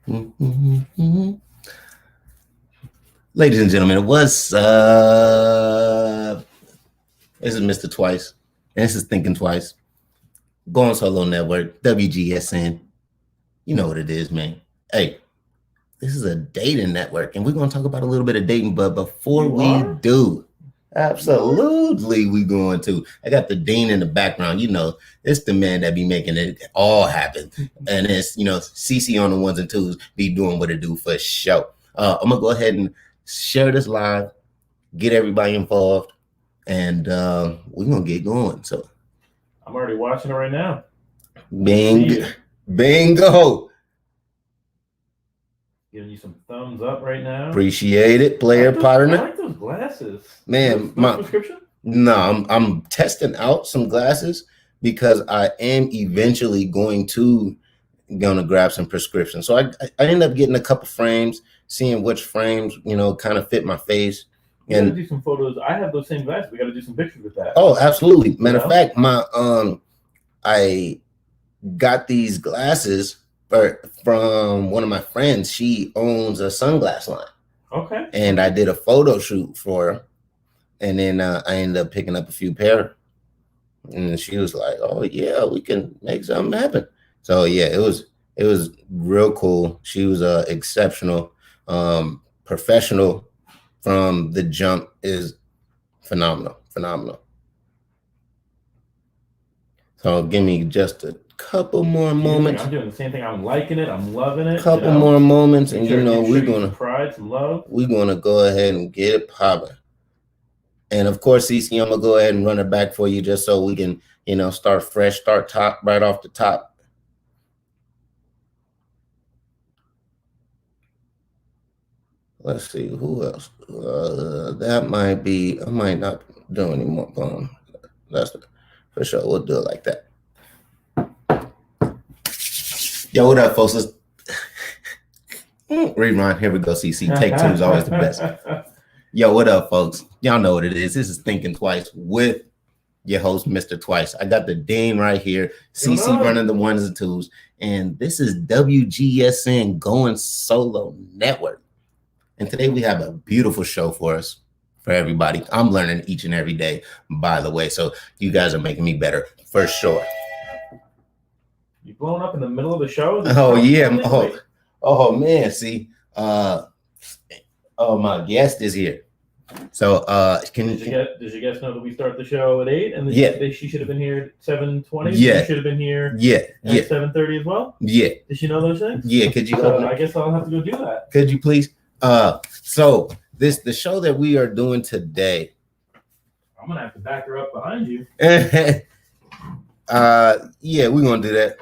Mm-hmm. Ladies and gentlemen, what's This is Mr. Twice, and this is Thinking Twice. Going Solo Network, WGSN. You know what it is, man. Hey, this is a dating network, and we're going to talk about a little bit of dating. But before we do, absolutely, we going to. I got the dean in the background. You know, it's the man that be making it all happen, and it's CC on the ones and twos be doing what it do for show. I'm gonna go ahead and share this live, get everybody involved, and we're gonna get going. So I'm already watching it right now. Bingo. Giving you some thumbs up right now. Appreciate it, player partner. I like those glasses. Man, my prescription? No, I'm testing out some glasses because I am eventually gonna grab some prescriptions. So I ended up getting a couple frames, seeing which frames kind of fit my face. We gotta do some photos. I have those same glasses. We gotta do some pictures with that. Oh, absolutely. Matter of fact, I got these glasses from one of my friends. She owns a sunglass line. Okay. And I did a photo shoot for her, and then I ended up picking up a few pair. And she was like, "Oh yeah, we can make something happen." So yeah, it was real cool. She was exceptional, professional from the jump. Is phenomenal. So give me just a couple more moments. I'm doing the same thing. I'm liking it. I'm loving it. Couple more moments, and we're gonna pride, some love. We're gonna go ahead and get it popping. And of course, CC, I'm gonna go ahead and run it back for you just so we can, start fresh, start top right off the top. Let's see who else. That might be. I might not do any more. That's for sure. We'll do it like that. Yo, what up, folks? Rewind. Here we go, CC. Take two is always the best. Yo, what up, folks? Y'all know what it is. This is Thinking Twice with your host, Mr. Twice. I got the dean right here, CC running the ones and twos, and this is WGSN Going Solo Network. And today we have a beautiful show for us, for everybody. I'm learning each and every day, by the way, so you guys are making me better for sure. You blowing up in the middle of the show? Oh yeah. Oh man. See, my guest is here. So did you guys know that we start the show at 8 and she should have been here at 7:20? Yeah. She should have been here at 7:30 as well? Yeah. Did she know those things? Yeah, could you I guess I'll have to go do that. Could you please? So the show that we are doing today. I'm gonna have to back her up behind you. Yeah, we're gonna do that.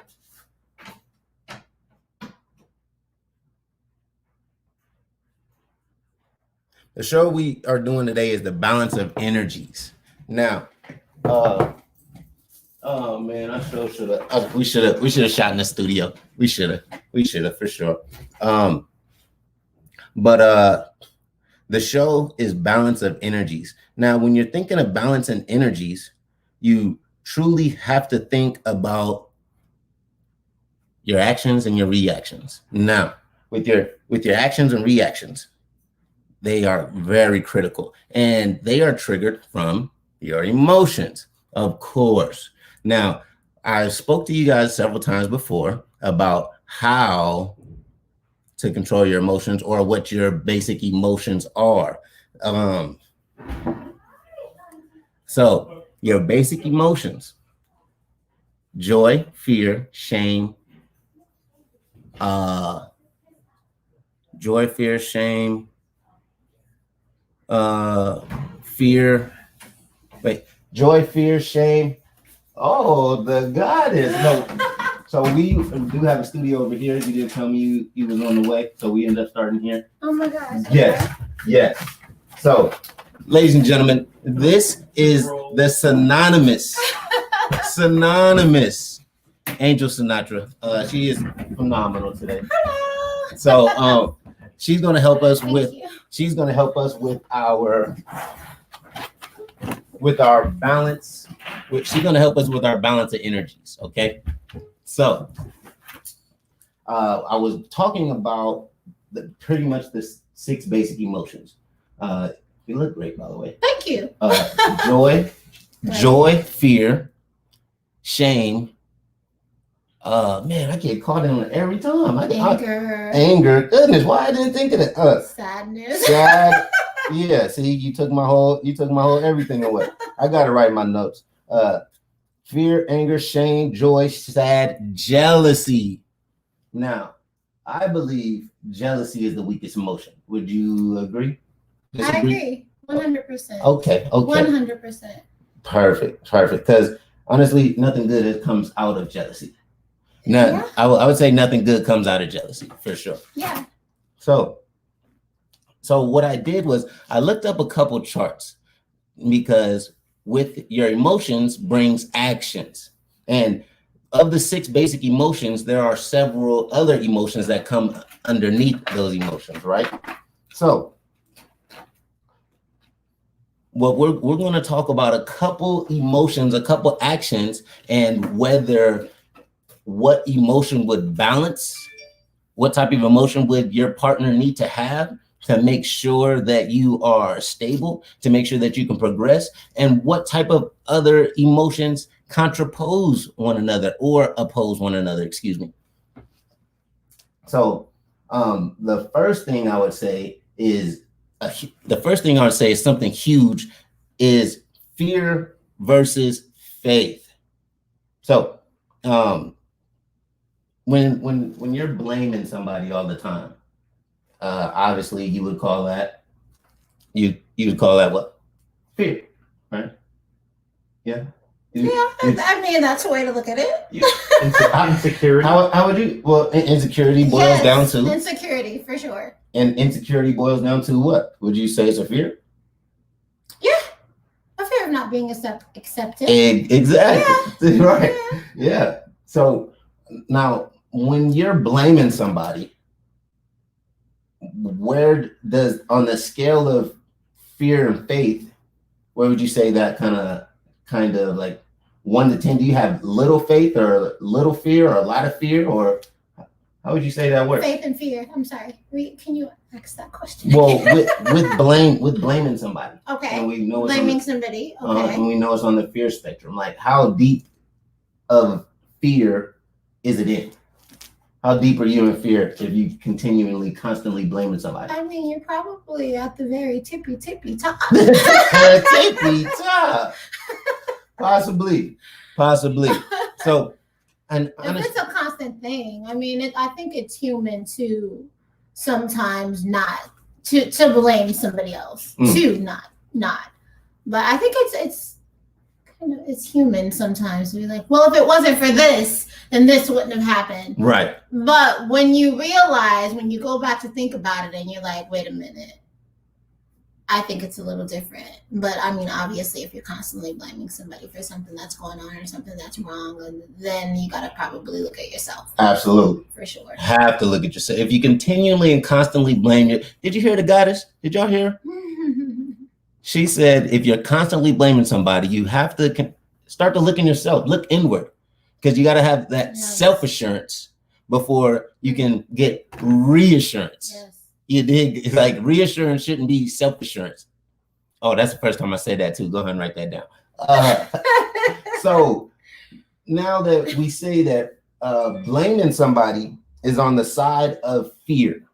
The show we are doing today is the balance of energies. Now, oh man, I sure should have. We should have shot in the studio. We should have for sure. But the show is balance of energies. Now, when you're thinking of balance and energies, you truly have to think about your actions and your reactions. Now, with your actions and reactions, they are very critical, and they are triggered from your emotions, of course. Now, I spoke to you guys several times before about how to control your emotions, or what your basic emotions are. So your basic emotions: joy, fear, shame, joy, fear, shame. Oh, the goddess. No. So we do have a studio over here. You did tell me you was on the way, so we ended up starting here. Oh my gosh. Yes. So, ladies and gentlemen, this is the synonymous Angel Sinatra. She is phenomenal today. Hello. So, she's gonna help us with our balance. She's gonna help us with our balance of energies. Okay. So I was talking about pretty much the 6 basic emotions. You look great, by the way. Thank you. Joy, fear, shame. Man, I get caught in it every time. Anger. Goodness, why I didn't think of that? Sadness. Sad. Yeah. See, you took my whole everything away. I gotta write my notes. Fear, anger, shame, joy, sad, jealousy. Now, I believe jealousy is the weakest emotion. Would you agree? Disagree? I agree. 100%. Okay. 100%. Perfect. Because honestly, nothing good comes out of jealousy. No, I would say nothing good comes out of jealousy for sure. Yeah. So what I did was I looked up a couple charts, because with your emotions brings actions. And of the 6 basic emotions, there are several other emotions that come underneath those emotions, right? So what we're going to talk about a couple emotions, a couple actions, and whether what emotion would balance, what type of emotion would your partner need to have to make sure that you are stable, to make sure that you can progress, and what type of other emotions contrapose one another or oppose one another, excuse me. So the first thing I would say is something huge, is fear versus faith. So when you're blaming somebody all the time, obviously you would call that what? Fear, right? Yeah. I mean, that's a way to look at it. Insecurity. How would you? Well, insecurity boils down to insecurity for sure. And insecurity boils down to what? Would you say it's a fear? Yeah, a fear of not being accepted. Exactly. Yeah. Right. Yeah. So now, when you're blaming somebody, where does, on the scale of fear and faith, where would you say that kind of like 1 to 10? Do you have little faith or little fear or a lot of fear, or how would you say that works? Faith and fear. I'm sorry. Can you ask that question? Well, with blaming somebody. Okay. And we know blaming somebody. Okay. And we know it's on the fear spectrum. Like, how deep of fear is it in? How deep are you in fear if you constantly blaming somebody? I mean, you're probably at the very tippy top. Tippy top. Possibly. So, and if it's a constant thing, I mean, I think it's human to sometimes not to blame somebody else, to not. But I think it's human sometimes to be like, well, if it wasn't for this, then this wouldn't have happened. Right. But when you realize, when you go back to think about it and you're like, wait a minute, I think it's a little different. But I mean, obviously, if you're constantly blaming somebody for something that's going on or something that's wrong, then you got to probably look at yourself. Absolutely. For sure. Have to look at yourself. If you continually and constantly blame it, did you hear the goddess? Did y'all hear? She said, if you're constantly blaming somebody, you have to start to look in yourself, look inward, because you got to have that self-assurance before you can get reassurance. Yes. You dig? It's like reassurance shouldn't be self-assurance. Oh, that's the first time I said that too. Go ahead and write that down. So now that we say that blaming somebody is on the side of fear,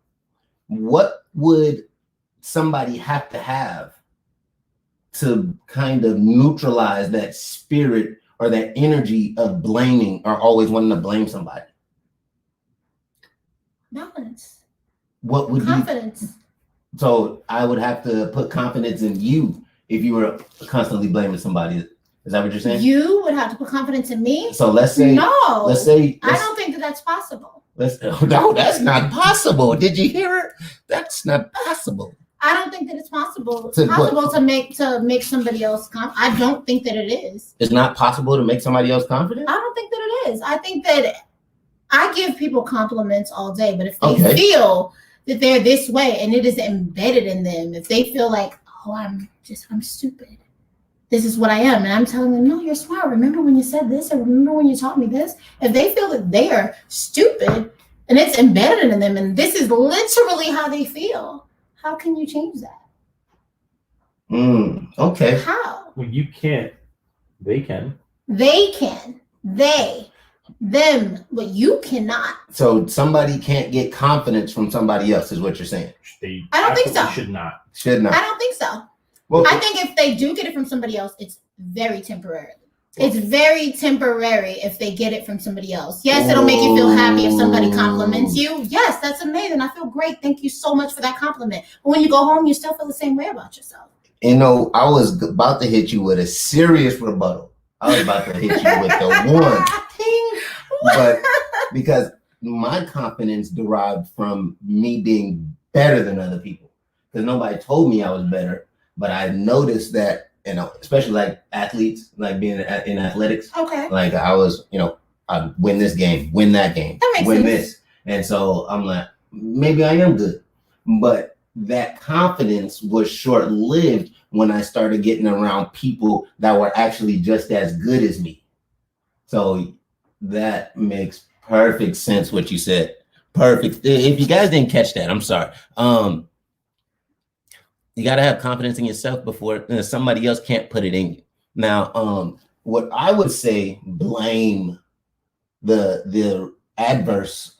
what would somebody have to kind of neutralize that spirit or that energy of blaming or always wanting to blame somebody? Balance. What would confidence? So I would have to put confidence in you if you were constantly blaming somebody. Is that what you're saying? You would have to put confidence in me? So let's say I don't think that's possible. No, that's not possible. Did you hear it? That's not possible. I don't think that it's possible. It's possible to make somebody else I don't think that it is. It's not possible to make somebody else confident? I don't think that it is. I think that I give people compliments all day, but if they feel that they're this way and it is embedded in them, if they feel like, oh, I'm stupid, this is what I am, and I'm telling them, no, you're smart. Remember when you said this, or remember when you taught me this? If they feel that they are stupid And it's embedded in them. And this is literally how they feel. How can you change that? Okay. How? Well, you can't. They can. They can. They. Them. But you cannot. So somebody can't get confidence from somebody else is what you're saying. They I don't think so. Should not. Should not. I don't think so. Well, I think if they do get it from somebody else, it's very temporary. It's very temporary if they get it from somebody else. Yes, it'll make you feel happy if somebody compliments you. Yes, that's amazing. I feel great. Thank you so much for that compliment. But when you go home, you still feel the same way about yourself. You know, I was about to hit you with a serious rebuttal. I was about to hit you with the one. But because my confidence derived from me being better than other people. Because nobody told me I was better. But I noticed that, you know, especially like athletes, like being in athletics. Okay. Like I was, you know, I win this game, win that game, win this. And so I'm like, maybe I am good. But that confidence was short-lived when I started getting around people that were actually just as good as me. So that makes perfect sense what you said. Perfect. If you guys didn't catch that, I'm sorry. You got to have confidence in yourself before somebody else can't put it in you. Now, what I would say, blame the adverse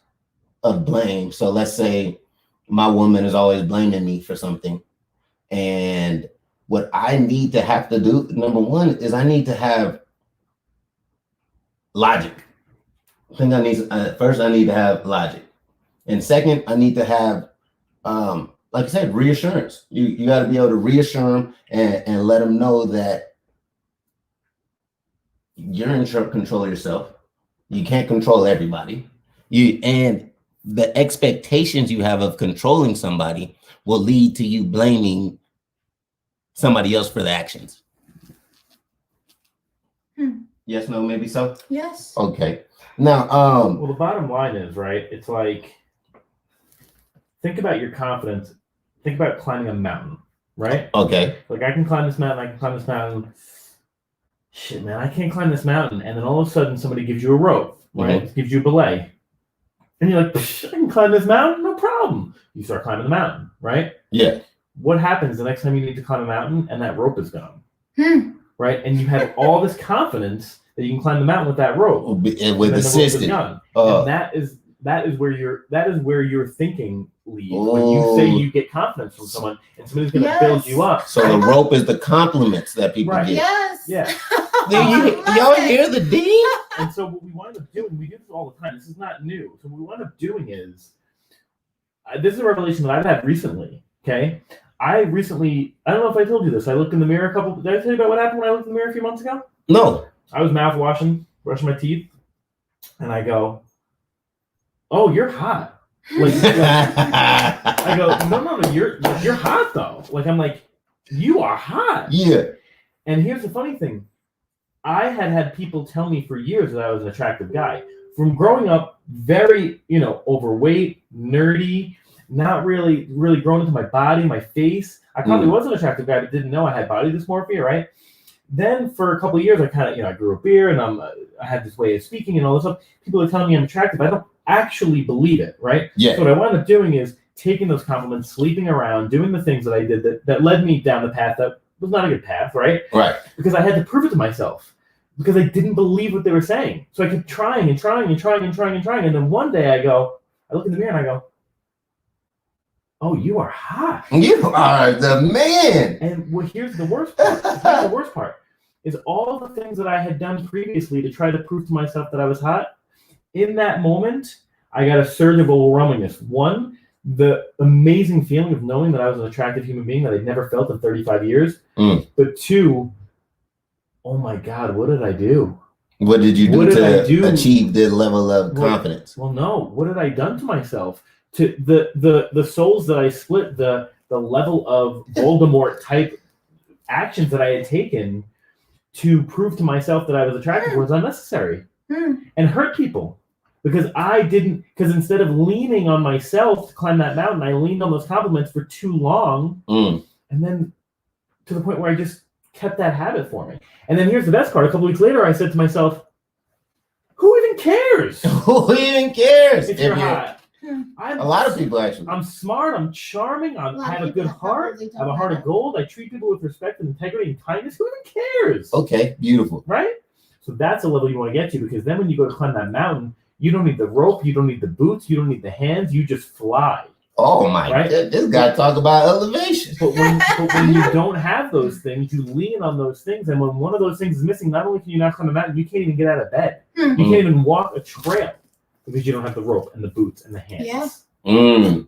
of blame. So let's say my woman is always blaming me for something. And what I need to have to do, number one, is I need to have logic. I think I need, first I need to have logic. And second, I need to have, like I said, reassurance. You got to be able to reassure them and let them know that you're in control of yourself. You can't control everybody. And the expectations you have of controlling somebody will lead to you blaming somebody else for the actions. Yes, no, maybe so? Yes. Okay. Now, well, the bottom line is, right, it's like, think about your confidence. Think about climbing a mountain, right? Okay. Like, I can climb this mountain, I can climb this mountain. Shit, man, I can't climb this mountain. And then all of a sudden, somebody gives you a rope, right? Mm-hmm. Gives you a belay. And you're like, I can climb this mountain, no problem. You start climbing the mountain, right? Yeah. What happens the next time you need to climb a mountain and that rope is gone? Right? And you have all this confidence that you can climb the mountain with that rope. With assistance. And that is where your thinking leads. When you say you get confidence from someone and somebody's going to build you up. So the rope is the compliments that people get. Yes. Yeah. Y'all hear the ding? And so what we wind up doing, we do this all the time. This is not new. So what we wind up doing is, this is a revelation that I've had recently. Okay. I don't know if I told you this. I looked in the mirror did I tell you about what happened when I looked in the mirror a few months ago? No. I was mouth washing, brushing my teeth, and I go, "Oh, you're hot." Like I go, no, you're hot though. Like I'm like, you are hot. Yeah. And here's the funny thing. I had people tell me for years that I was an attractive guy. From growing up very, overweight, nerdy, not really grown into my body, my face. I probably was an attractive guy, but didn't know I had body dysmorphia, right? Then for a couple of years, I kind of, I grew a beard and I had this way of speaking and all this stuff. People are telling me I'm attractive. I don't actually believe it, right? Yeah. So what I wound up doing is taking those compliments, sleeping around, doing the things that I did that led me down the path that was not a good path, right? Right. Because I had to prove it to myself. Because I didn't believe what they were saying. So I kept trying and trying and trying and trying and trying. And then one day I look in the mirror and I go, "Oh, you are hot. You are the man." And here's the worst part. The worst part is all the things that I had done previously to try to prove to myself that I was hot. In that moment, I got a surge of overwhelmingness. One, the amazing feeling of knowing that I was an attractive human being that I'd never felt in 35 years. But two, oh my God, what did I do? What did you do to achieve the level of confidence? Well, no. What had I done to myself? To the souls that I split, the level of Voldemort type actions that I had taken to prove to myself that I was attractive was unnecessary and hurt people. Because instead of leaning on myself to climb that mountain, I leaned on those compliments for too long. And then to the point where I just kept that habit for me. And then here's the best part. A couple weeks later, I said to myself, Who even cares? Who even cares? If you're hot. A lot of people actually. I'm smart. I'm charming. I have a good heart. I have a heart of gold. I treat people with respect and integrity and kindness. Who even cares? Okay, beautiful. Right? So that's a level you want to get to, because then when you go to climb that mountain, you don't need the rope, you don't need the boots, you don't need the hands. You just fly. Oh my! Right? This guy talk about elevation. But when you don't have those things, you lean on those things, and when one of those things is missing, not only can you not climb a mountain, you can't even get out of bed. You can't even walk a trail because you don't have the rope and the boots and the hands. Yeah.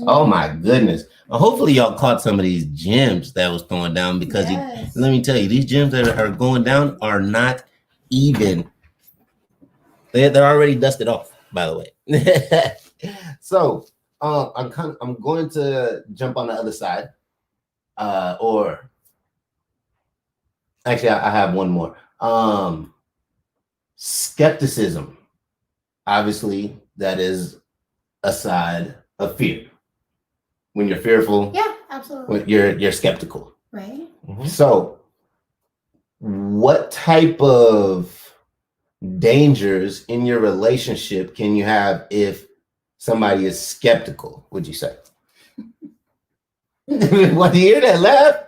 Oh my goodness! Hopefully y'all caught some of these gems that was throwing down, because let me tell you, these gems that are going down are not even. They're already dusted off, by the way. So. I'm going to jump on the other side, or actually, I have one more. Skepticism. Obviously, that is a side of fear. When you're fearful, yeah, absolutely. When you're skeptical, right? So, what type of dangers in your relationship can you have if somebody is skeptical, would you say? Want to hear that laugh?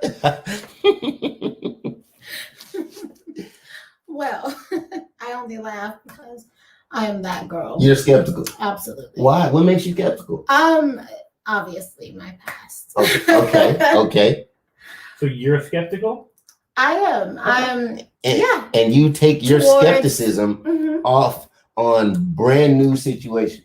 Well, I only laugh because I am that girl. You're skeptical. Absolutely. Why? What makes you skeptical? Obviously my past. Okay. So you're skeptical? I am. Yeah. And you take your skepticism off on brand new situations.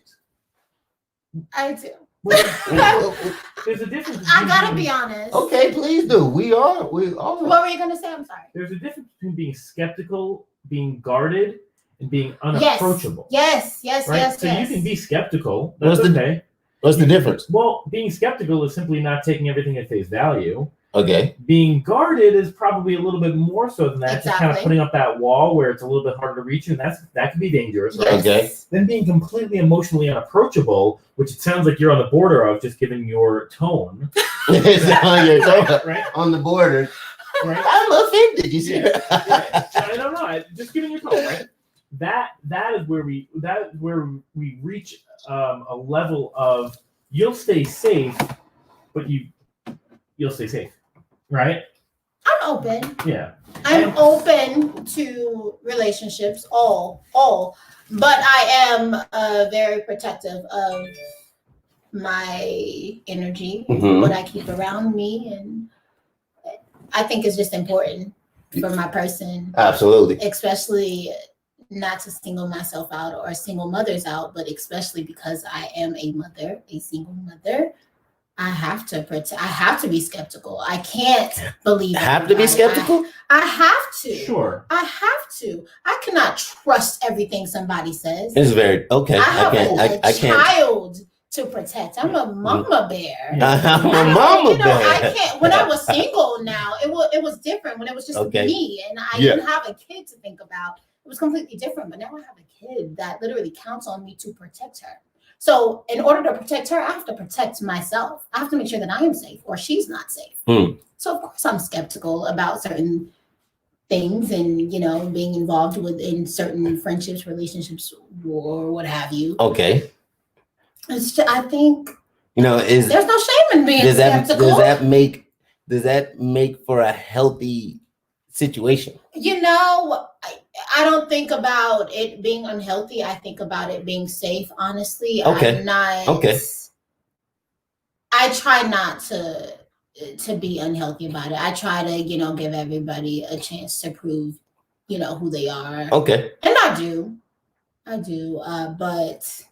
I do. There's a difference. I gotta be honest. Okay, please do. We are. What were you gonna say? I'm sorry. There's a difference between being skeptical, being guarded, and being unapproachable. Yes. Right? So you can be skeptical. That's okay. What's the difference? Well, being skeptical is simply not taking everything at face value. Okay. Being guarded is probably a little bit more so than that. Exactly. Just kind of putting up that wall where it's a little bit harder to reach you, and that can be dangerous. Yes. Okay. Then being completely emotionally unapproachable, which it sounds like you're on the border of, just given your tone. Right? On the border. Right? I'm offended. You see? Yeah. I don't know. Just giving your tone, right? That is where we reach a level of you'll stay safe, but you'll stay safe. Right? I'm open. Yeah. I'm open to relationships, all. But I am very protective of my energy, what I keep around me, and I think it's just important for my person. Absolutely. Especially not to single myself out or single mothers out, but especially because I am a single mother. I have to protect. I have to be skeptical. I can't believe. Have to be skeptical? I have to. Sure. I have to. I cannot trust everything somebody says. It's very okay. I have a can't. Child to protect. I'm a mama bear. I'm a mama bear. I can't. When I was single, now it was different. When it was just me and I didn't have a kid to think about, it was completely different. But now I have a kid that literally counts on me to protect her. So in order to protect her, I have to protect myself. I have to make sure that I am safe or she's not safe. So of course I'm skeptical about certain things and, being involved in certain friendships, relationships, or what have you. Okay. It's just, I think, there's no shame in being skeptical. Does that make for a healthy situation? I don't think about it being unhealthy. I think about it being safe, honestly. Okay. I'm not. Okay. I try not to be unhealthy about it. I try to, give everybody a chance to prove, who they are. Okay. And I do. But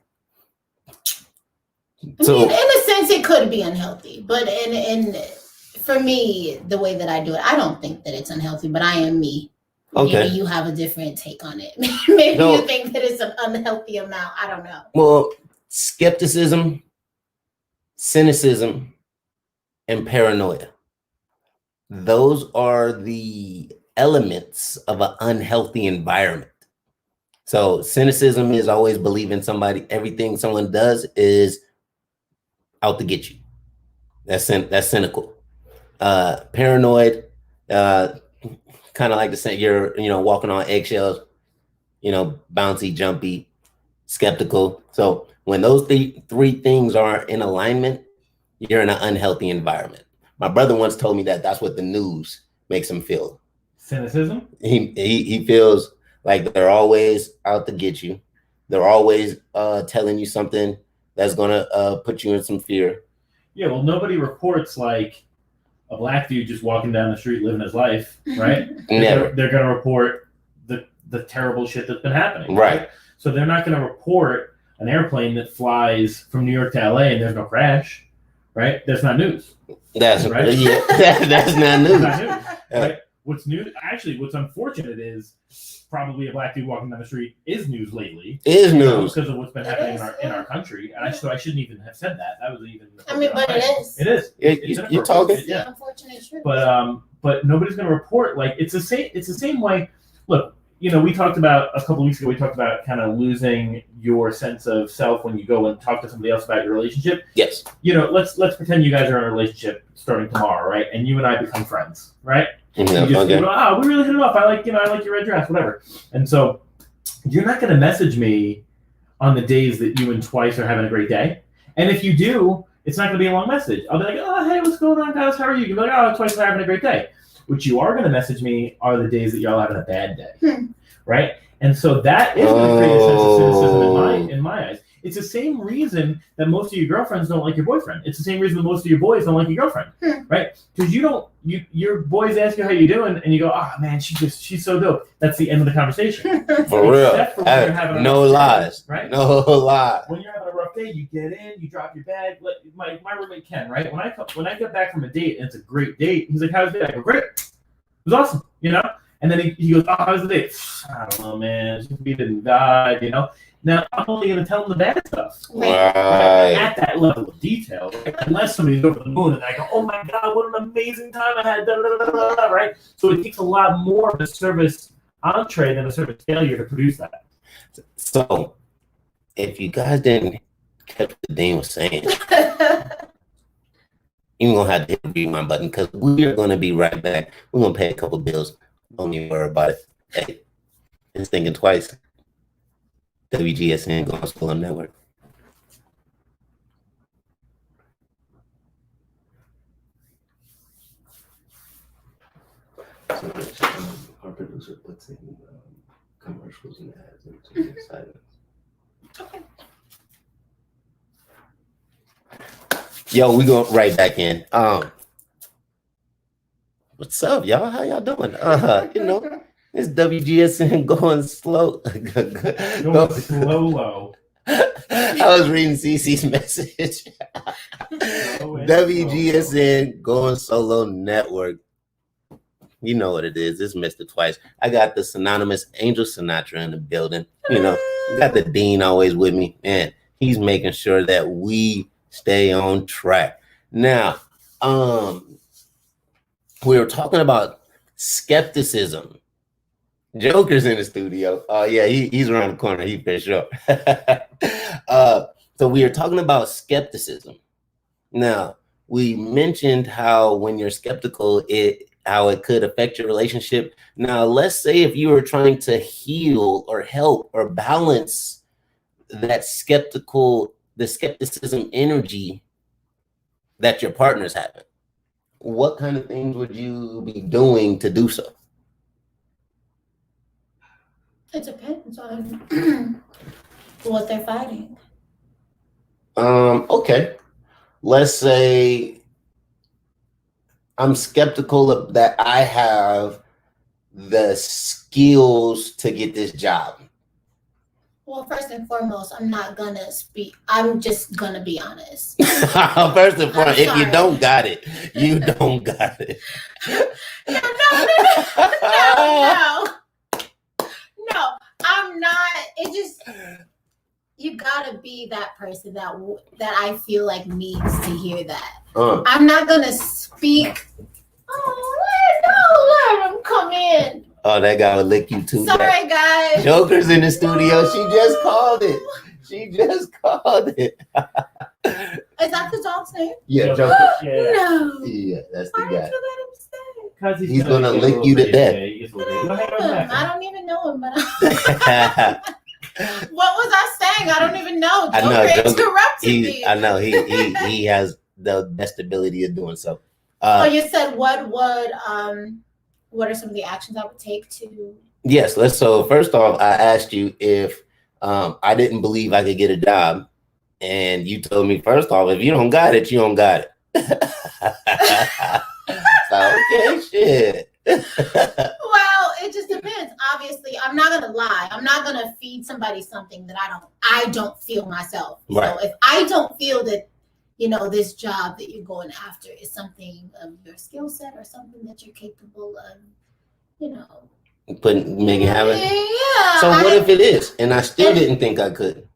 so, in a sense, it could be unhealthy. But for me, the way that I do it, I don't think that it's unhealthy, but I am me. Okay. Maybe you have a different take on it. Maybe you think that it's an unhealthy amount. I don't know. Well, skepticism, cynicism, and paranoia. Those are the elements of an unhealthy environment. So cynicism is always believing everything someone does is out to get you. That's cynical. Paranoid, kind of like to say you're, walking on eggshells. bouncy, jumpy, skeptical. So when those three things are in alignment, you're in an unhealthy environment. My brother once told me that that's what the news makes him feel. Cynicism? He feels like they're always out to get you. They're always telling you something that's going to put you in some fear. Yeah, well, nobody reports like a black dude just walking down the street living his life, right? Never. They're going to report the terrible shit that's been happening. Right. So they're not going to report an airplane that flies from New York to LA and there's no crash, right? That's not news. That's right. Yeah, that's not news. That's not news, right? What's unfortunate is probably a black dude walking down the street is news lately. Is news because of what's been happening in our country. And I shouldn't even have said that. That was even. But it is. It is. You're talking. It's the unfortunate truth. But nobody's going to report. Like it's the same way. Look, we talked about a couple weeks ago. We talked about kind of losing your sense of self when you go and talk to somebody else about your relationship. Yes. Let's pretend you guys are in a relationship starting tomorrow, right? And you and I become friends, right? Yeah, we really hit it off. I like your red dress, whatever. And so you're not going to message me on the days that you and Twice are having a great day. And if you do, it's not going to be a long message. I'll be like, oh, hey, what's going on, guys? How are you? You'll be like, oh, Twice are having a great day. What you are going to message me are the days that y'all having a bad day, right? And so that is going to create a sense of cynicism in my eyes. It's the same reason that most of your girlfriends don't like your boyfriend. It's the same reason that most of your boys don't like your girlfriend, right? Because your boys ask you how you doing, and you go, oh man, she's so dope. That's the end of the conversation. For real. No lies. Right? No lies. When you're having a rough day, you get in, you drop your bag. My roommate Ken, right? When I get back from a date and it's a great date, he's like, how's the date? I go, great. It was awesome, And then he goes, oh, how's the date? I don't know, man. We didn't die, Now, I'm only going to tell them the bad stuff. Right. At that level of detail. Right? Unless somebody's over the moon and I go, oh my God, what an amazing time I had. Right? So it takes a lot more of a service entree than a service failure to produce that. So, if you guys didn't catch what Dean was saying, you're going to have to hit the rewind button because we are going to be right back. We're going to pay a couple bills. Don't even worry about it. Hey, it's Thinking Twice. WGSN Going School Network. So our producer puts in commercials and ads into the silence. Okay. Yo, we go right back in. What's up, y'all? How y'all doing? It's WGSN going slow. Going slow low. I was reading CC's message. WGSN Going Solo Network. You know what it is. It's Mr. Twice. I got the synonymous Angel Sinatra in the building. Got the Dean always with me. Man, he's making sure that we stay on track. Now, we were talking about skepticism. Joker's in the studio. Oh, yeah, he's around the corner. He for sure. So we are talking about skepticism. Now, we mentioned how when you're skeptical, how it could affect your relationship. Now, let's say if you were trying to heal or help or balance that the skepticism energy that your partner's having, what kind of things would you be doing to do so? It depends on what they're fighting. Okay. Let's say I'm skeptical of that I have the skills to get this job. Well, first and foremost, I'm not gonna speak. I'm just gonna be honest. First and foremost, if you don't got it, you don't got it. No, I'm not. It just, you gotta be that person that I feel like needs to hear that. I'm not gonna speak. Oh, let him come in. Oh, that guy will lick you too. Sorry, guys. Joker's in the studio. She just called it. She just called it. Is that the dog's name? Yeah, Joker. Yeah. No. Yeah, that's the Why guy. did you let him stay? Because he's gonna lick you to death. I don't even know him, but what was I saying? I don't even know. Joker interrupted me. I know he has the best ability of doing so. You said what are some of the actions I would take to? Yes, so first off, I asked you if I didn't believe I could get a job, and you told me first off, if you don't got it, you don't got it. So, okay, shit. Well, it just depends. Obviously, I'm not gonna lie. I'm not gonna feed somebody something that I don't feel myself. Right. So if I don't feel that, this job that you're going after is something of your skill set or something that you're capable of, making happen. Yeah. So what if it is, and I still didn't think I could?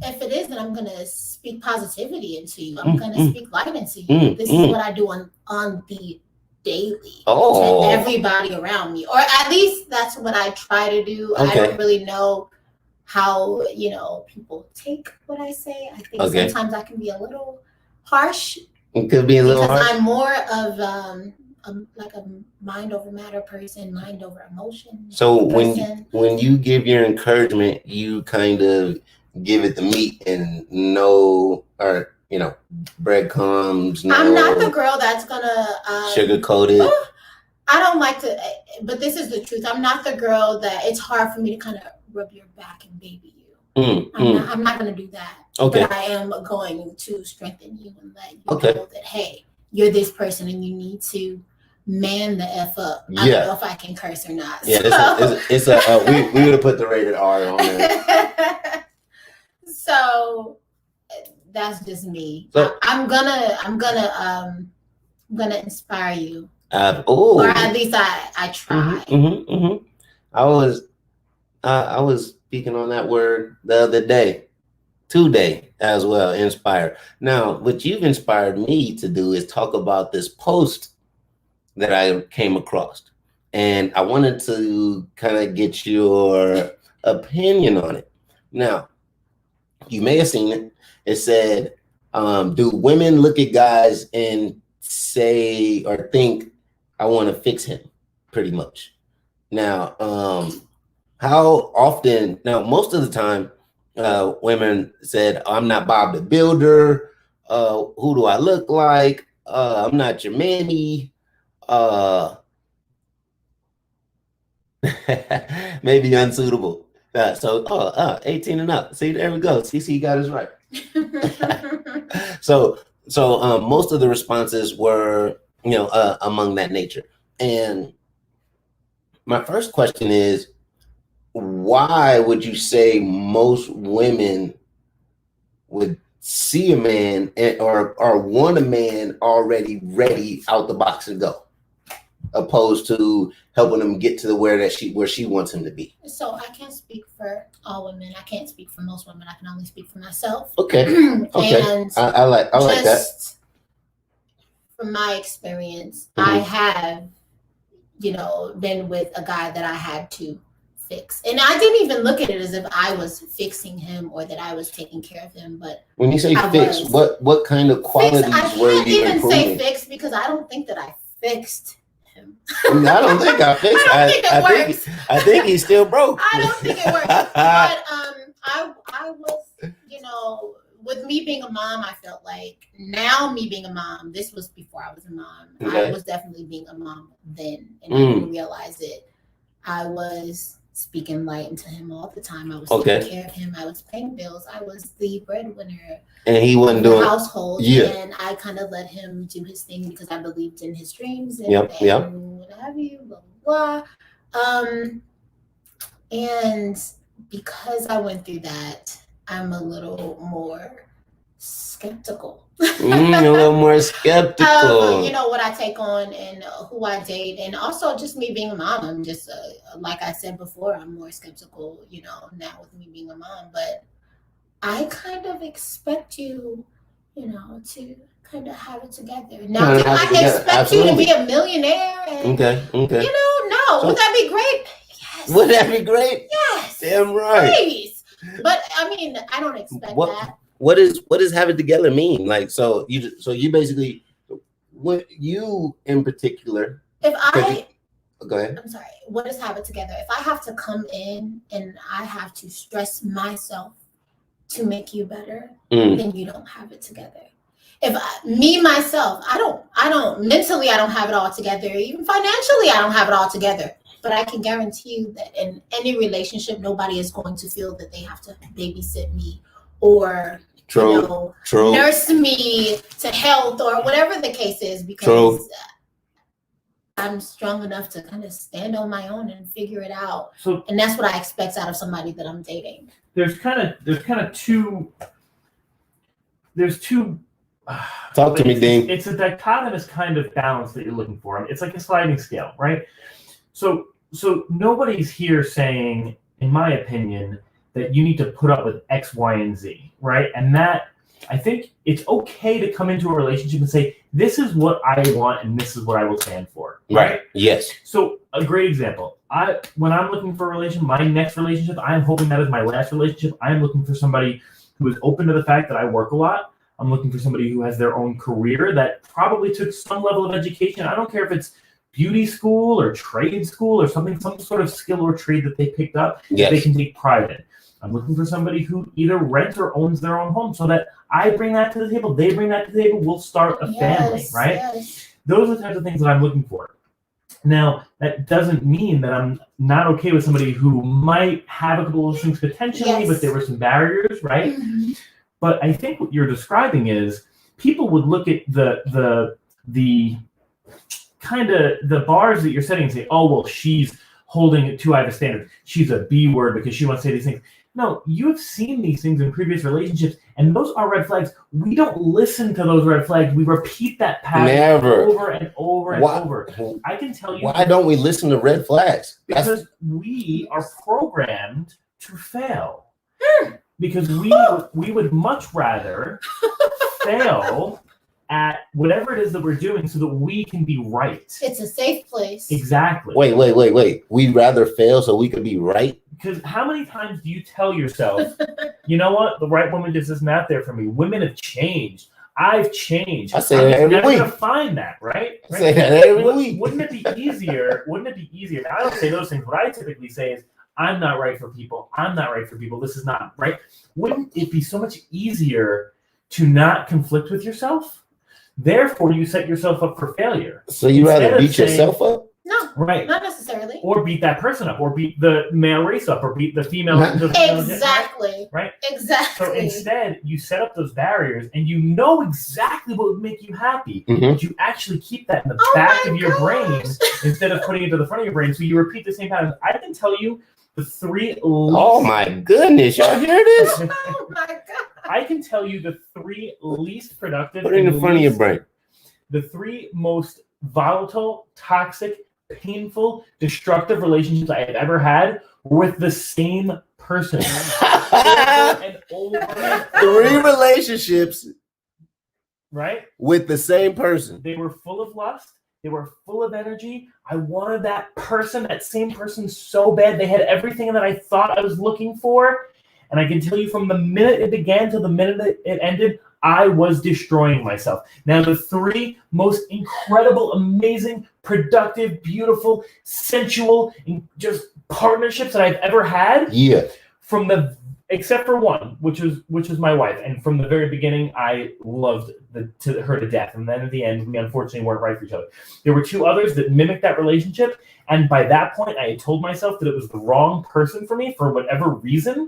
If it is, then I'm gonna speak positivity into you. I'm gonna speak light into you. This is what I do on the daily to everybody around me, or at least that's what I try to do. I don't really know how people take what I say. I think sometimes I can be a little harsh. It could be a little harsh. I'm more of like a mind over matter person, mind over emotion. So when you give your encouragement, you kind of give it the meat and breadcrumbs. I'm not the girl that's gonna sugarcoat it. I don't like to, but this is the truth. I'm not the girl that it's hard for me to kind of rub your back and baby you. I'm not gonna do that. Okay. But I am going to strengthen you and let you know that, hey, you're this person and you need to man the F up. I don't know if I can curse or not. Yeah, so. We would have put the rated R on there. So that's just me. So, I'm gonna inspire you. Or at least I try. I was speaking on that word the other day, today as well. Inspire. Now, what you've inspired me to do is talk about this post that I came across, and I wanted to kind of get your opinion on it. Now, you may have seen it. It said, do women look at guys and say or think, I want to fix him, pretty much? Now, how often, now, most of the time, women said, I'm not Bob the Builder. Who do I look like? I'm not your mammy. Maybe unsuitable. 18 and up. See, there we go. CC got us right. So most of the responses were, among that nature. And my first question is, why would you say most women would see a man or want a man already ready out the box to go, opposed to helping them get to where she wants him to be? So I can't speak for all women. I can't speak for most women. I can only speak for myself. Okay. And I like that. From my experience, I have, been with a guy that I had to fix, and I didn't even look at it as if I was fixing him or that I was taking care of him. But when you say fix, what kind of qualities were you improving? I can't even say fix because I don't think that I fixed him. I don't think I fixed. I don't think it works. I think he's still broke. I don't think it works. But I was, with me being a mom, I felt like now me being a mom, this was before I was a mom. Okay. I was definitely being a mom then, and I didn't realize it. I was speaking light into him all the time. I was taking care of him. I was paying bills. I was the breadwinner. And he wasn't doing the household. Yeah. And I kind of let him do his thing because I believed in his dreams and what have you, blah, blah, blah. And because I went through that, I'm a little more skeptical. A little more skeptical. What I take on and who I date, and also just me being a mom. I'm just like I said before, I'm more skeptical. Now with me being a mom, but I kind of expect you, to kind of have it together. Now, do I expect you to be a millionaire? And, okay. No. So, would that be great? Yes. Would that be great? Yes. Damn right. Please. But I mean, I don't expect that. What does have it together mean? Like, so you basically, what you in particular, Go ahead. I'm sorry, what is have it together? If I have to come in and I have to stress myself to make you better, then you don't have it together. If myself, I don't mentally, I don't have it all together. Even financially, I don't have it all together. But I can guarantee you that in any relationship, nobody is going to feel that they have to babysit me or nurse me to health or whatever the case is, because I'm strong enough to kind of stand on my own and figure it out. So, and that's what I expect out of somebody that I'm dating. There's two. Talk to me, Dean. It's a dichotomous kind of balance that you're looking for. It's like a sliding scale, right? So nobody's here saying, in my opinion, that you need to put up with X, Y, and Z, right? And that, I think it's okay to come into a relationship and say, this is what I want and this is what I will stand for. Right. Yes. So a great example. When I'm looking for a relationship, my next relationship, I'm hoping that is my last relationship. I'm looking for somebody who is open to the fact that I work a lot. I'm looking for somebody who has their own career that probably took some level of education. I don't care if it's beauty school or trade school or some sort of skill or trade that they picked up that they can take pride in. I'm looking for somebody who either rents or owns their own home so that I bring that to the table, they bring that to the table, we'll start a family, right? Yes. Those are the types of things that I'm looking for. Now, that doesn't mean that I'm not okay with somebody who might have a couple of things potentially, but there were some barriers, right? Mm-hmm. But I think what you're describing is people would look at the kind of the bars that you're setting and say, oh, well, she's holding it too high of a standard. She's a B word because she wants to say these things. No, you have seen these things in previous relationships, and those are red flags. We don't listen to those red flags. We repeat that pattern over and over and over. I can tell you. Why don't we listen to red flags? Because we are programmed to fail. Because we would much rather fail at whatever it is that we're doing so that we can be right. It's a safe place. Exactly. Wait. We'd rather fail so we could be right? Because how many times do you tell yourself, you know what? The right woman just isn't out there for me. Women have changed. I've changed. I say that every week. I'm never gonna find that, right? I say that every week. Wouldn't it be easier? Now, I don't say those things. What I typically say is, I'm not right for people. I'm not right for people. This is not right. Wouldn't it be so much easier to not conflict with yourself? Therefore, you set yourself up for failure. So you rather beat yourself up? No, right. Not necessarily. Or beat that person up, or beat the male race up, or beat the female. Exactly. Right? Exactly. So instead, you set up those barriers, and you know exactly what would make you happy. But you actually keep that in the back of your brain instead of putting it to the front of your brain. So you repeat the same pattern. I can tell you the three. Oh my goodness! Y'all hear this? Oh my god! I can tell you the three least productive. Put it in the front of your brain. The three most volatile, toxic, painful, destructive relationships I have ever had were with the same person. Over and over. 3 relationships, right? With the same person. They were full of lust. They were full of energy. I wanted that same person so bad. They had everything that I thought I was looking for. And I can tell you from the minute it began to the minute it ended, I was destroying myself. Now, the 3 most incredible, amazing, productive, beautiful, sensual, and just partnerships that I've ever had. Yeah. Except for one, which was my wife, and from the very beginning, I loved her to death. And then at the end, we unfortunately weren't right for each other. There were 2 others that mimicked that relationship, and by that point, I had told myself that it was the wrong person for me for whatever reason.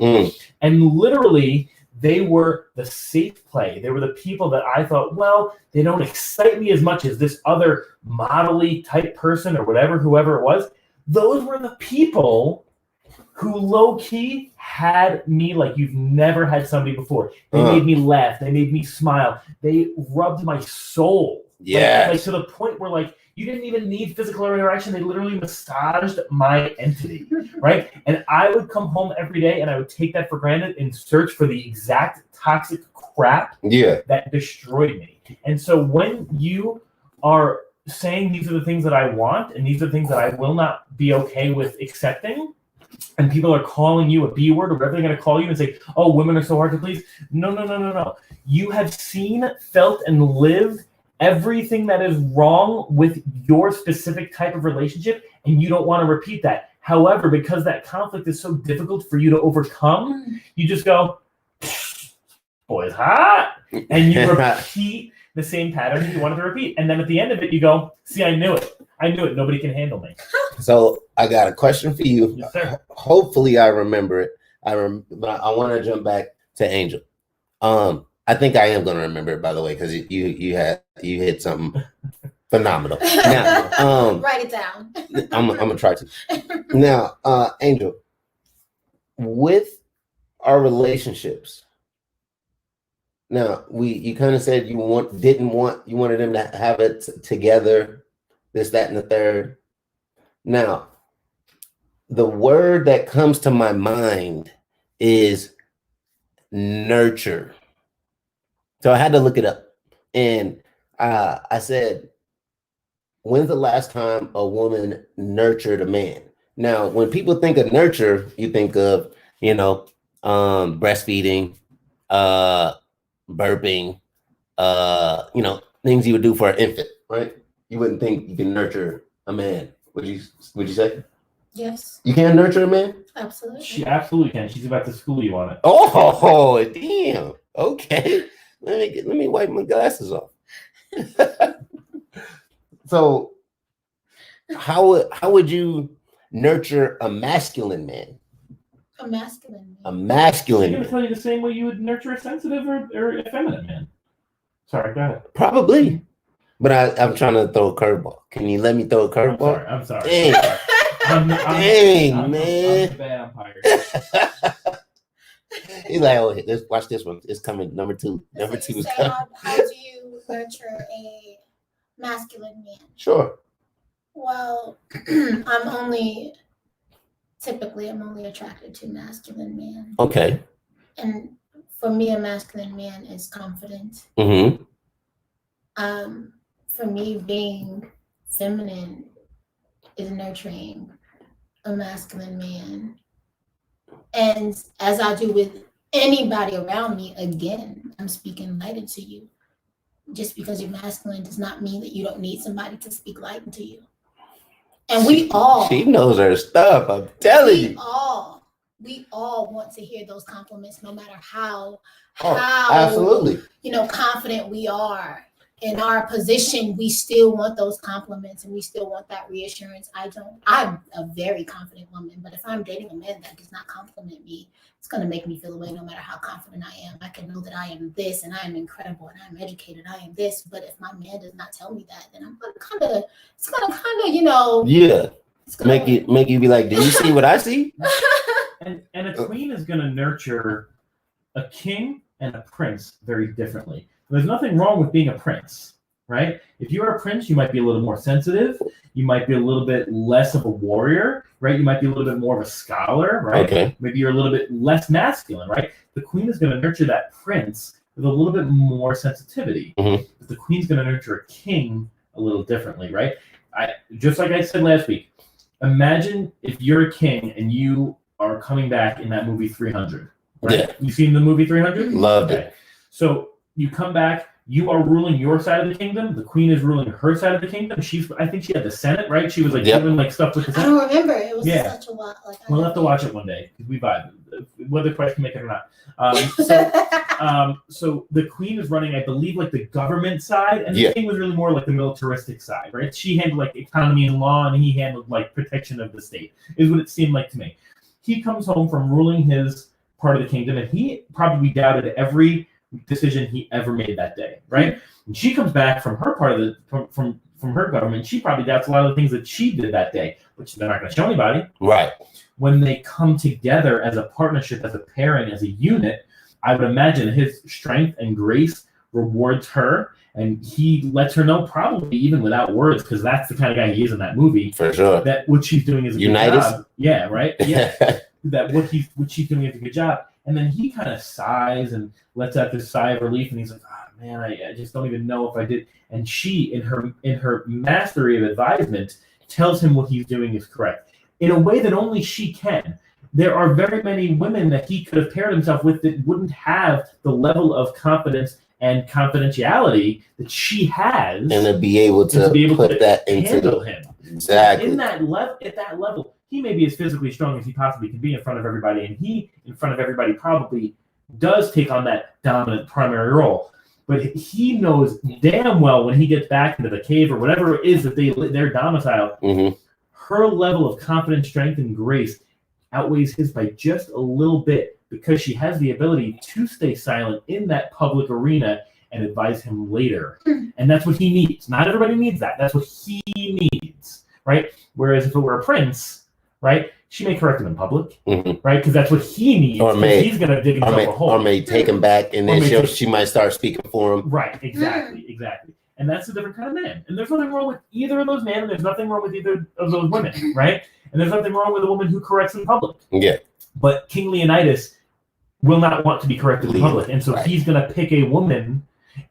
And literally, they were the safe play. They were the people that I thought, well, they don't excite me as much as this other model-y type person or whoever it was. Those were the people who low-key had me like you've never had somebody before. They made me laugh. They made me smile. They rubbed my soul. Yeah. Like to the point where like you didn't even need physical interaction. They literally massaged my entity, right? And I would come home every day and I would take that for granted and search for the exact toxic crap that destroyed me. And so when you are saying these are the things that I want and these are the things that I will not be okay with accepting, and people are calling you a B word or whatever they're going to call you and say, oh, women are so hard to please. No. You have seen, felt, and lived everything that is wrong with your specific type of relationship, and you don't want to repeat that. However, because that conflict is so difficult for you to overcome, you just go, boy's hot, and you repeat the same pattern you wanted to repeat. And then at the end of it, you go, see, I knew it. Nobody can handle me. So I got a question for you. Yes, sir. Hopefully I remember it. But I want to jump back to Angel. I think I am going to remember it, by the way, because you hit something phenomenal. Now, write it down. I'm gonna try to. Now, Angel, with our relationships. Now, you kind of said you wanted them to have it together, this, that, and the third. Now, the word that comes to my mind is nurture. So I had to look it up, and I said, when's the last time a woman nurtured a man? Now, when people think of nurture, you think of, breastfeeding, burping, things you would do for an infant, right? You wouldn't think you can nurture a man. Would you say? Yes. You can nurture a man? Absolutely. She absolutely can. She's about to school you on it. Oh, damn. Okay. Let me wipe my glasses off. So how would you nurture a masculine man? A masculine man. A masculine She's man. gonna tell you the same way you would nurture a sensitive or effeminate man. Sorry, go ahead. Probably. But I'm trying to throw a curveball. Can you let me throw a curveball? I'm sorry. Dang. Dang, man. I'm a bad umpire. He's like, oh, watch this one. It's coming. Number two. Number two is coming. How do you nurture a masculine man? Sure. Well, I'm only attracted to masculine men. Okay. And for me, a masculine man is confident. Mm-hmm. For me, being feminine is nurturing a masculine man. And as I do with anybody around me, again, I'm speaking light into you. Just because you're masculine does not mean that you don't need somebody to speak light into you. And she knows her stuff. I'm telling you. We all want to hear those compliments, no matter how absolutely, confident we are in our position. We still want those compliments, and we still want that reassurance. I'm a very confident woman, but if I'm dating a man that does not compliment me, it's going to make me feel away no matter how confident I am. I can know that I am this, and I am incredible, and I'm educated, I am this, but if my man does not tell me that, then it's going to yeah, make you be like, do you see what I see? And a queen is going to nurture a king and a prince very differently. There's nothing wrong with being a prince, right? If you're a prince, you might be a little more sensitive. You might be a little bit less of a warrior, right? You might be a little bit more of a scholar, right? Okay. Maybe you're a little bit less masculine, right? The queen is going to nurture that prince with a little bit more sensitivity. Mm-hmm. But the queen's going to nurture a king a little differently, right? Just like I said last week, imagine if you're a king and you are coming back in that movie 300, right? Yeah. You seen the movie 300? Loved it. So you come back, you are ruling your side of the kingdom. The queen is ruling her side of the kingdom. I think she had the Senate, right? She was doing stuff with the Senate. I don't remember. It was such a while. We'll have to watch it one day because we vibe. Whether Christ can make it or not. So the queen is running, I believe, the government side, and the king was really more like the militaristic side, right? She handled economy and law, and he handled protection of the state. Is what it seemed like to me. He comes home from ruling his part of the kingdom, and he probably doubted every decision he ever made that day, right? And she comes back from her part of the from her government. She probably doubts a lot of the things that she did that day, which they're not going to show anybody. Right. When they come together as a partnership, as a pairing, as a unit, I would imagine his strength and grace rewards her, and he lets her know, probably even without words, because that's the kind of guy he is in that movie. For sure. That what she's doing is a good job. Yeah, right? Yeah. That what she's doing is a good job. And then he kind of sighs and lets out this sigh of relief, and he's like, "Oh man, I just don't even know if I did." And she, in her mastery of advisement, tells him what he's doing is correct in a way that only she can. There are very many women that he could have paired himself with that wouldn't have the level of confidence and confidentiality that she has, and to be able to put that into handle him. Exactly. In that at that level, he may be as physically strong as he possibly can be in front of everybody, and he, in front of everybody, probably does take on that dominant primary role. But he knows damn well when he gets back into the cave or whatever it is that they're domiciled, her level of confidence, strength, and grace outweighs his by just a little bit because she has the ability to stay silent in that public arena and advise him later. And that's what he needs. Not everybody needs that. That's what he needs, right? Whereas if it were a prince, right, she may correct him in public, right? Because that's what he needs. Or he's going to dig himself a hole. Or may take him back, and then she might start speaking for him. Right, exactly. And that's a different kind of man. And there's nothing wrong with either of those men, and there's nothing wrong with either of those women, right? And there's nothing wrong with a woman who corrects in public. Yeah. But King Leonidas will not want to be corrected in public. And so he's going to pick a woman,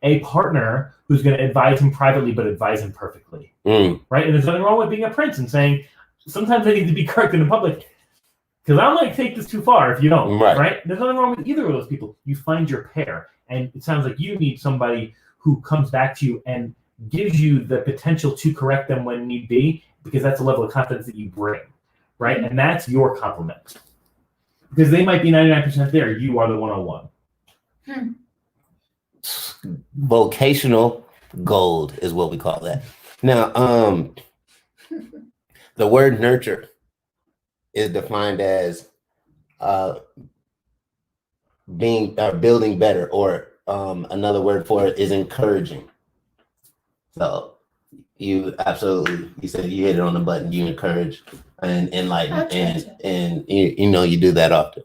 a partner, who's going to advise him privately, but advise him perfectly. Right? And there's nothing wrong with being a prince and saying, sometimes I need to be corrected in public because I might take this too far if you don't. Right? There's nothing wrong with either of those people. You find your pair. And it sounds like you need somebody who comes back to you and gives you the potential to correct them when need be, because that's a level of confidence that you bring. Right? And that's your compliment. Because they might be 99% there. You are the 101. Vocational gold is what we call that. Now, the word nurture is defined as building better, or another word for it is encouraging. So you said you hit it on the button. You encourage and enlighten, and you do that often.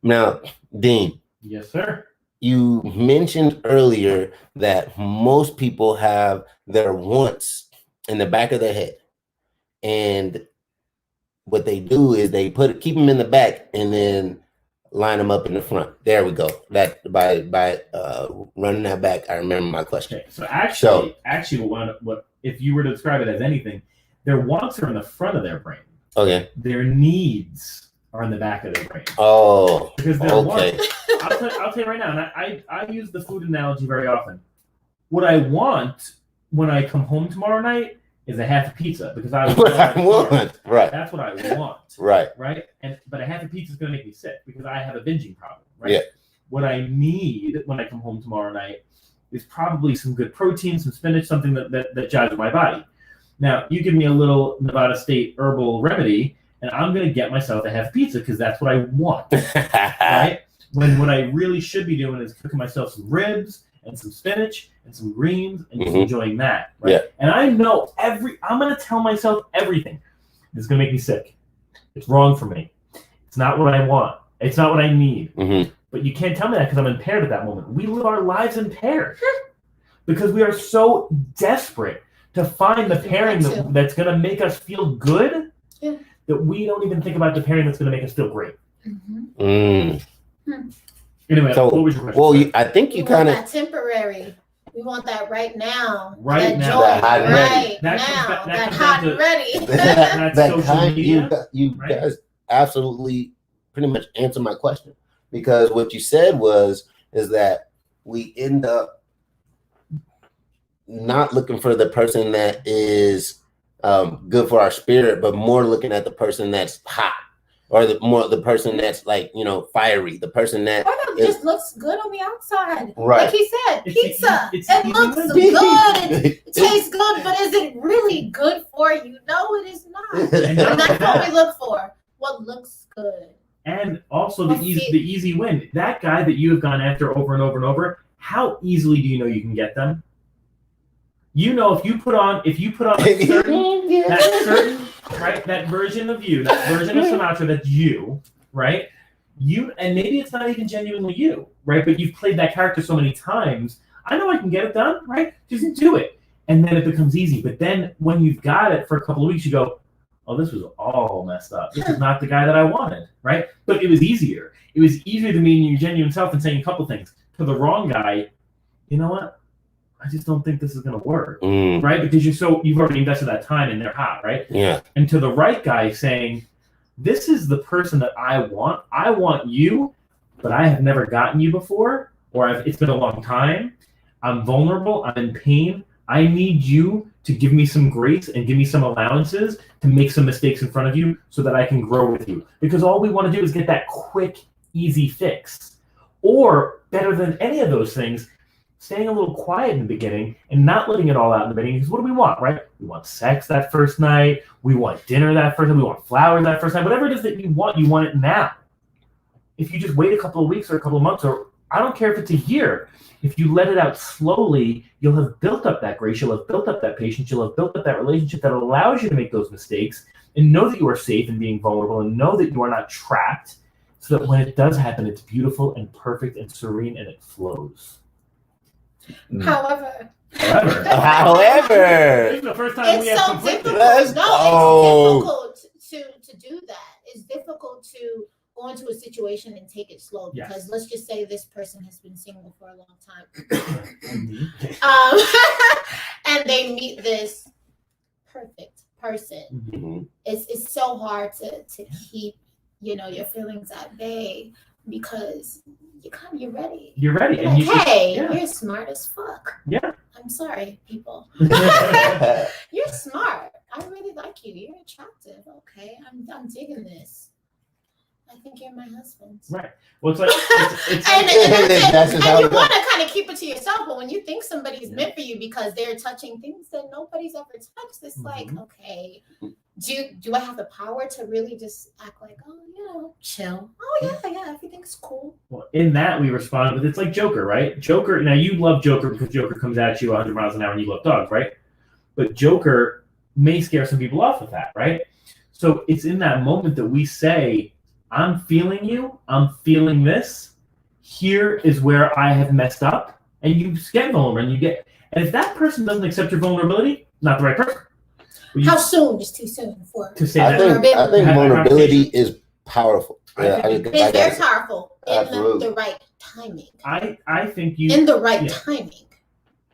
Now, Dean. Yes, sir. You mentioned earlier that most people have their wants in the back of their head. And what they do is they keep them in the back and then line them up in the front. There we go. That by running that back, I remember my question. Okay. So actually, what if you were to describe it as anything, their wants are in the front of their brain. Okay. Their needs are in the back of their brain. Oh. Because their wants. I'll tell you right now, and I use the food analogy very often. What I want when I come home tomorrow night is a half a pizza, because I want. Right. That's what I want. Right. But a half a pizza is going to make me sick because I have a binging problem. Right. Yeah. What I need when I come home tomorrow night is probably some good protein, some spinach, something that jives with my body. Now, you give me a little Nevada State herbal remedy, and I'm going to get myself a half pizza because that's what I want. Right. When what I really should be doing is cooking myself some ribs and some spinach and some greens and just enjoying that. Right? Yeah. And I know I'm going to tell myself everything that's going to make me sick. It's wrong for me. It's not what I want. It's not what I need. But you can't tell me that because I'm impaired at that moment. We live our lives impaired because we are so desperate to find the pairing that's going to make us feel good that we don't even think about the pairing that's going to make us feel great. Anyway, so, what was your question? Well, I think you kind of that temporary. We want that right now. Right now. That hot and ready. That hot and ready. That kind. You guys absolutely pretty much answered my question, because what you said is that we end up not looking for the person that is good for our spirit, but more looking at the person that's hot. Or the person that's fiery, the person that just looks good on the outside. Right. Like he said, pizza. It looks good. It tastes good, but is it really good for you? No, it is not. And that's what we look for. What looks good. And also the easy win. That guy that you have gone after over and over and over, how easily do you know you can get them? You know, if you put on a certain right, that version of you, that version of Sinatra that's you, right? And maybe it's not even genuinely you, right? But you've played that character so many times. I know I can get it done, right? Just do it. And then it becomes easy. But then when you've got it for a couple of weeks, you go, oh, this was all messed up. This is not the guy that I wanted, right? But it was easier. It was easier to meet your genuine self and saying a couple things. To the wrong guy, you know what? I just don't think this is going to work, right? Because you've already invested that time and they're hot, right? Yeah. And to the right guy saying, this is the person that I want. I want you, but I have never gotten you before. or it's been a long time. I'm vulnerable. I'm in pain. I need you to give me some grace and give me some allowances to make some mistakes in front of you so that I can grow with you. Because all we want to do is get that quick, easy fix. Or better than any of those things, staying a little quiet in the beginning and not letting it all out in the beginning. Because what do we want, right? We want sex that first night. We want dinner that first night. We want flowers that first night. Whatever it is that you want it now. If you just wait a couple of weeks or a couple of months, or I don't care if it's a year, if you let it out slowly, you'll have built up that grace, you'll have built up that patience, you'll have built up that relationship that allows you to make those mistakes and know that you are safe in being vulnerable and know that you are not trapped, so that when it does happen, it's beautiful and perfect and serene and it flows. However, However, this is the first time we it's have so conflicted. difficult. Let's No, go. it's difficult to do that. It's difficult to go into a situation and take it slow because Yes. let's just say this person has been single for a long time, and they meet this perfect person. Mhm. It's so hard to keep your feelings at bay because you're ready. You're ready. You're And like, hey, yeah. you're smart as fuck. Yeah. I'm sorry, people. Mm-hmm. You're smart. I really like you. You're attractive. Okay, I'm digging this. I think you're my husband. Right. Well, it's like it's And That's just how you it goes. want to kind of keep it to yourself, but when you think somebody's meant for you because they're touching things that nobody's ever touched, it's like, okay, do I have the power to really just act like, oh, chill? Oh yeah, everything's cool. Well, in that we respond with, it's like Joker, right? Joker. Now you love Joker because Joker comes at you 100 miles an hour and you love dogs, right? But Joker may scare some people off with that, right? So it's in that moment that we say, I'm feeling you. I'm feeling this. Here is where I have messed up, and you get vulnerable, and if that person doesn't accept your vulnerability, not the right person. How soon is too soon for to say I that? think vulnerability is powerful. I think It's very powerful in the right timing. I think you In the right timing.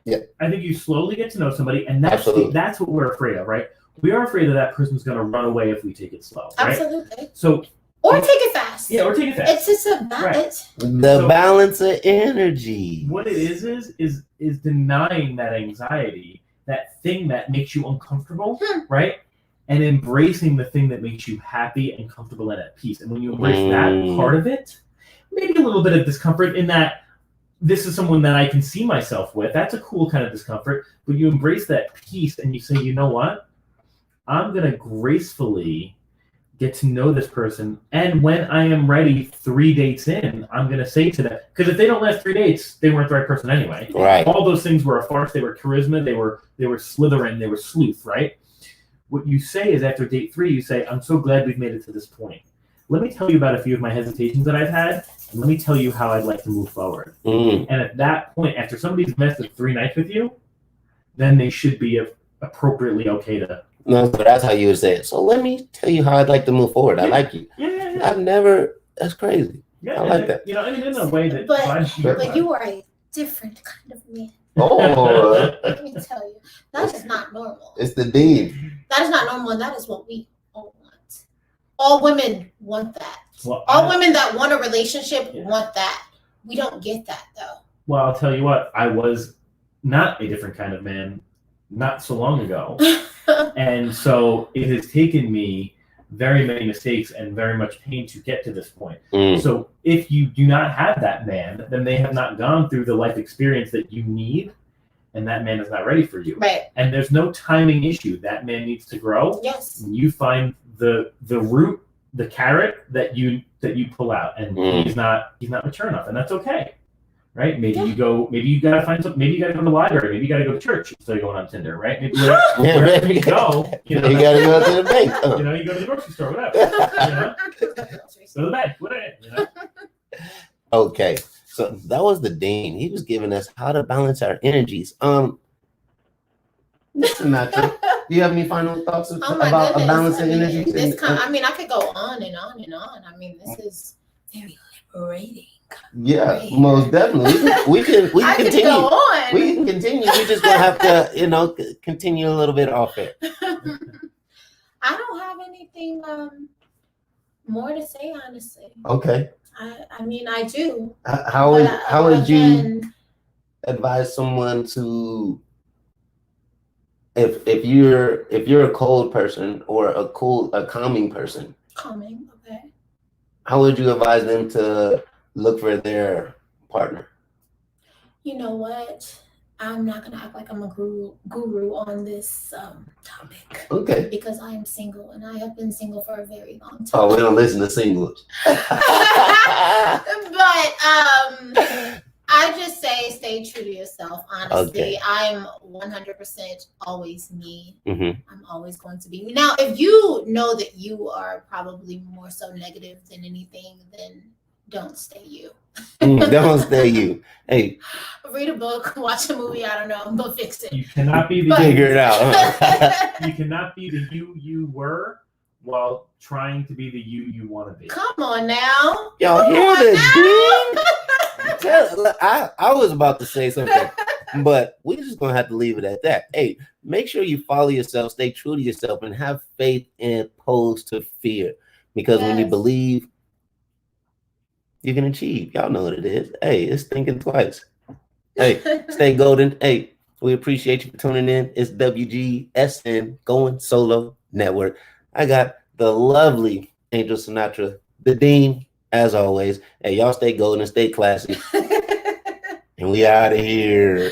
Yeah. I think you slowly get to know somebody, and that's what we're afraid of, right? We are afraid that person's going to run away if we take it slow, right? Absolutely. So. Or take it fast. Yeah, or take it fast. It's just a balance. Right. The balance of energy. What it is denying that anxiety, that thing that makes you uncomfortable, right? And embracing the thing that makes you happy and comfortable and at peace. And when you embrace that part of it, maybe a little bit of discomfort in that this is someone that I can see myself with. That's a cool kind of discomfort. But you embrace that peace and you say, you know what? I'm going to gracefully get to know this person, and when I am ready 3 dates in, I'm going to say to them, because if they don't last 3 dates, they weren't the right person anyway. Right. All those things were a farce. They were charisma. They were Slytherin. They were sleuth, right? What you say is after date 3, you say, I'm so glad we've made it to this point. Let me tell you about a few of my hesitations that I've had, and let me tell you how I'd like to move forward. And at that point, after somebody's messed with 3 nights with you, then they should be appropriately okay to. No, but that's how you would say it. So let me tell you how I'd like to move forward. I like you. Yeah. That's crazy. Yeah, I like that. I mean, in a way that. But you are a different kind of man. Oh, Let me tell you, that is not normal. it's the dean. That is not normal, and that is what we all want. All women want that. Well, all women that want a relationship want that. We don't get that though. Well, I'll tell you what. I was not a different kind of man not so long ago. And so it has taken me very many mistakes and very much pain to get to this point. So if you do not have that man, then they have not gone through the life experience that you need, and that man is not ready for you. Right. And there's no timing issue. That man needs to grow. Yes. And you find the root, the carrot that you pull out, and he's not mature enough, and that's okay. Right? Maybe you gotta find something. Maybe you gotta go to the library. Maybe you gotta go to church instead of going on Tinder. Right? Maybe wherever you go, you gotta go to the bank. You go to the grocery store, whatever. Go to the bank, whatever. Okay, so that was the dean. He was giving us how to balance our energies. Mr. Nacho, do you have any final thoughts about a balance of energies? I could go on and on and on. I mean, this is very liberating. Yeah, most definitely. We can continue. Go on. We can continue. We just gonna have to, continue a little bit off it. I don't have anything more to say, honestly. Okay. I mean, I do. How would you advise someone to, if you're a cold person or a calming person? Calming, okay. How would you advise them to look for their partner? You know what? I'm not gonna act like I'm a guru on this topic. Okay. Because I am single and I have been single for a very long time. Oh, we don't listen to singles. But I just say stay true to yourself. Honestly, Okay. I'm 100% always me. Mm-hmm. I'm always going to be me. Now, if you know that you are probably more so negative than anything, then don't stay you. Don't stay you. Hey, read a book, watch a movie. I don't know, but fix it. You cannot be the figure it out. Huh? You cannot be the you were while trying to be the you want to be. Come on now. Y'all hear the ding? I was about to say something, but we're just gonna have to leave it at that. Hey, make sure you follow yourself, stay true to yourself, and have faith opposed to fear. Because when you believe, you can achieve. Y'all know what it is. Hey, it's thinking twice. Hey, stay golden. Hey, we appreciate you for tuning in. It's WGSN Going Solo Network. I got the lovely Angel Sinatra, the Dean, as always. Hey, y'all stay golden, stay classy. And we out of here.